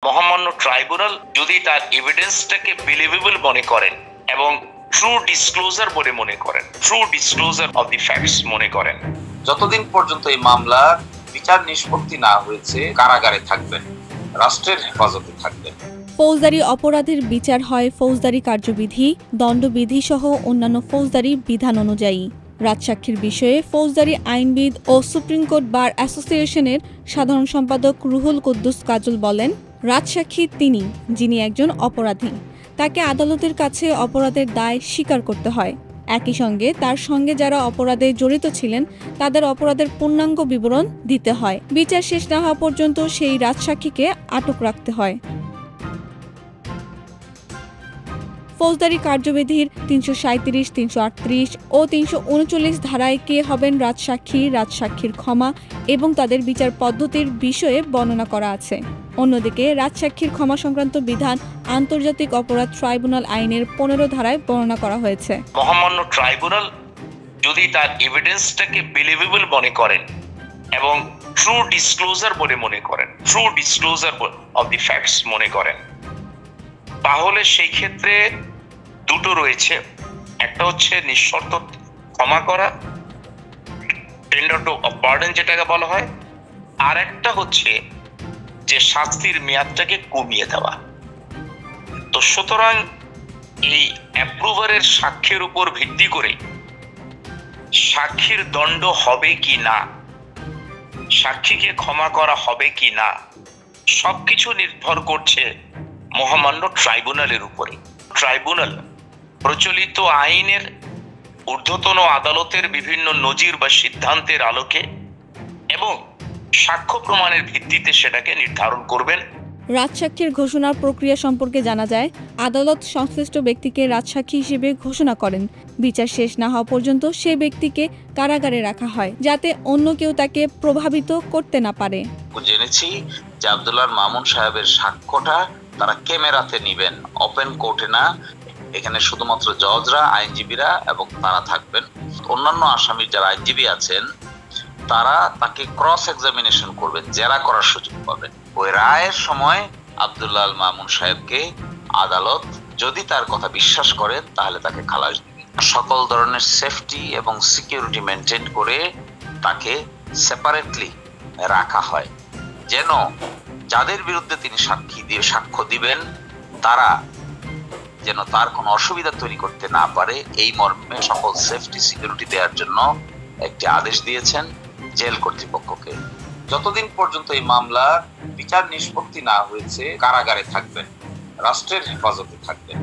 মহামান্য ট্রাইব্যুনাল যদি তার এভিডেন্সটাকে বিলিভেবল মনে করেন এবং ট্রু ডিসক্লোজার বলে মনে করেন, true disclosure of the facts মনে করেন, যতদিন পর্যন্ত এই মামলার বিচার নিষ্পত্তি না হয়েছে কারাগারে থাকবেন, রাষ্ট্রের হেফাজতে থাকবেন। ফৌজদারি অপরাধের বিচার হয় ফৌজদারি কার্যবিধি, দণ্ডবিধি সহ অন্যান্য ফৌজদারি বিধান অনুযায়ী। রাজসাক্ষীর বিষয়ে ফৌজদারি আইনবিদ ও সুপ্রিম কোর্ট বার অ্যাসোসিয়েশনের সাধারণ সম্পাদক রুহুল কুদ্দুস কাজল বলেন, রাজসাক্ষী তিনি যিনি একজন অপরাধী, তাকে আদালতের কাছে অপরাধের দায় স্বীকার করতে হয়। একই সঙ্গে তার সঙ্গে যারা অপরাধে জড়িত ছিলেন তাদের অপরাধের পূর্ণাঙ্গ বিবরণ দিতে হয়। বিচার শেষ না হওয়া পর্যন্ত সেই রাজসাক্ষীকে আটক রাখতে হয়। ফৌজদারি কার্যবিধির ৩৩৭, ৩৩৮ ও ৩৩৯ ধারায় কে হবেন রাজসাক্ষী, রাজসাক্ষীর ক্ষমা এবং তাদের বিচার পদ্ধতির বিষয়ে বর্ণনা করা আছে। অন্যদিকে রাজসাক্ষীর ক্ষমা সংক্রান্ত বিধান আন্তর্জাতিক অপরাধ ট্রাইব্যুনাল আইনের ১৫ ধারায় বর্ণনা করা হয়েছে। মহামান্য ট্রাইব্যুনাল যদি তার এভিডেন্সটাকে বিলিভেবল মনে করেন এবং ট্রু ডিসক্লোজার বলে মনে করেন, true disclosure of the facts মনে করেন, তাহলে সেই ক্ষেত্রে দুটো রয়েছে। একটা হচ্ছে নিঃশর্ত ক্ষমা করা, টেন্ডার টু পার্ডন যেটাকে বলা হয়, আর একটা হচ্ছে যে শাস্তির মেয়াদটাকে কমিয়ে দেওয়া। তো সুতরাং এই অ্যাপ্রুভারের সাক্ষ্যের উপর ভিত্তি করে সাক্ষীর দণ্ড হবে কি না, সাক্ষীকে ক্ষমা করা হবে কি না, সবকিছু নির্ভর করছে মহামান্য ট্রাইব্যুনালের উপরে। ট্রাইব্যুনাল প্রচলিত আইনের ঊর্ধ্বতন আদালতের বিভিন্ন নজির বা সিদ্ধান্তের আলোকে এবং সাক্ষ্য প্রমাণের ভিত্তিতে সেটাকে নির্ধারণ করবেন। রাজসাক্ষীর ঘোষণার প্রক্রিয়া সম্পর্কে জানা যায়, আদালত সংশ্লিষ্ট ব্যক্তিকে রাজসাক্ষী হিসেবে ঘোষণা করেন। বিচার শেষ না হওয়া পর্যন্ত সে ব্যক্তিকে কারাগারে রাখা হয়, যাতে অন্য কেউ তাকে প্রভাবিত করতে না পারে। জেনেছি যে আব্দুল্লাহ মামুন সাহেবের সাক্ষ্যটা তারা ক্যামেরাতে নিবেন, ওপেন কোর্টে না। এখানে শুধুমাত্র জজরা, আইনজীবীরা এবং তারা থাকবেন। অন্যান্য আসামির যারা আইনজীবী আছেন তারা তাকে ক্রস এক্সামিনেশন করবেন, জেরা করার সুযোগ পাবেন। ওই রায়ের সময় আব্দুল্লাহ মামুন সাহেবকে আদালত যদি তার কথা বিশ্বাস করেন তাহলে তাকে খালাস দিবেন। সকল ধরনের সেফটি এবং সিকিউরিটি মেনটেন করে তাকে সেপারেটলি রাখা হয়, যেন যাদের বিরুদ্ধে তিনি সাক্ষ্য দিবেন তারা যেন তার কোনো অসুবিধা তৈরি করতে না পারে, এই মর্মে সকল সেফটি সিকিউরিটি দেওয়ার জন্য একটি আদেশ দিয়েছেন জেল কর্তৃপক্ষকে। যতদিন পর্যন্ত এই মামলার বিচার নিষ্পত্তি না হয়েছে কারাগারে থাকবেন, রাষ্ট্রের হেফাজতে থাকবেন।